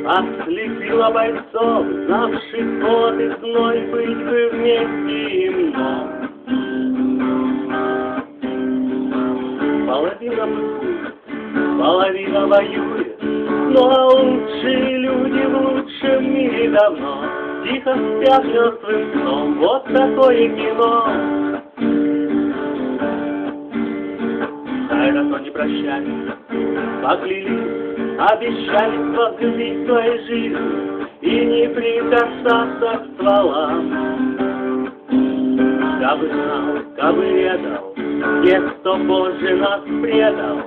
Ослепила бойцов, знавших пот и зной, быть бы вместе им, но половина мстит, половина воюет, но лучшие люди в лучшем мире давно тихо спят мертвым сном. Вот такое кино. Хайрато не прощались, поклялись, обещались возлюбить своей жизнью и не прикасаться к стволам. Кабы знал, кабы ведал тех, кто позже нас предал,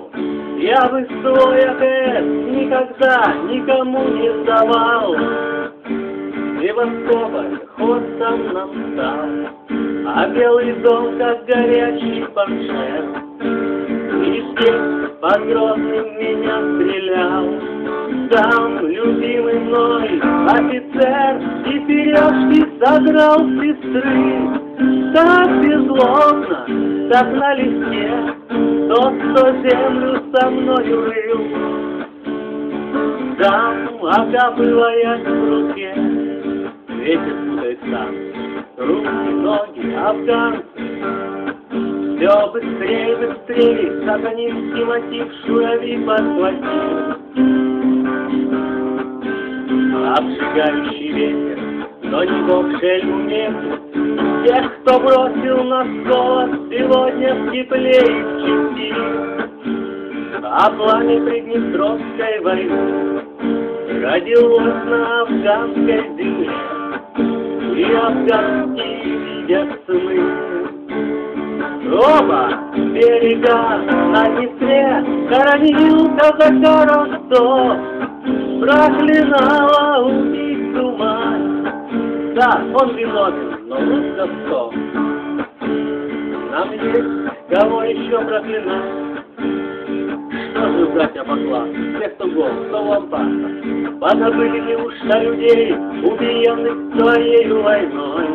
я бы свой ответ никогда никому не сдавал. Севастополь ход сам нам стал, а Белый дом, как горячий фаншет, и здесь под Грозным меня стрелял сам любимый мной офицер, и сережки содрал с сестры. Так беззлобно, так на листе, тот, кто землю со мною рыл. Там окапываясь в руке, ветер путает танцы, руки, ноги, афганцы. Все быстрее, быстрее, сатанинский мотив шурави подхватил. Обжигающий ветер, но не бог шельму метит тех, кто бросил нас голод сегодня в тепле и в чести. А пламя Приднестровской войны родилось на афганской земле, и афганские видят сны. Оба берега на Днестре хоронил казака Ростов, проклинала убийцу мать. Да, он виновен, но Ростов. Нам есть кого еще проклинать. Что же, братья, поклад, тех, кто гол, кто лампаса, позабыли неужто людей, убиенных своей войной?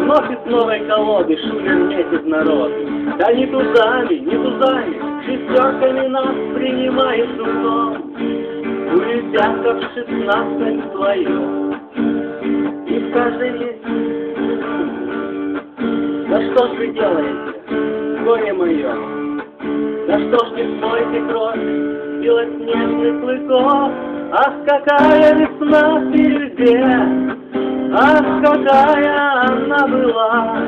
Вновь из новой колоды шулер метит народ. Да не тузами, не тузами, шестерками нас принимает судом. У ребятов 16 своих, и в каждой есть. Да что ж вы делаете, горе мое? Да что ж не смоете кровь белоснежных клыков? Ах, какая весна впереди! Ах, какая она была!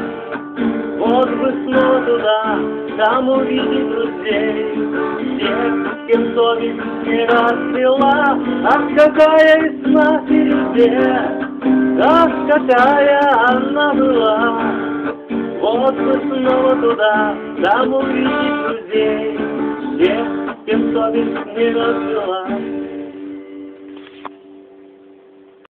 Вот бы снова туда, там увидеть друзей, тех, с кем совесть не расцвела. Ах, какая весна впереди! Ах, какая она была! Вот бы снова туда, там увидеть друзей, тех, с кем совесть не расцвела.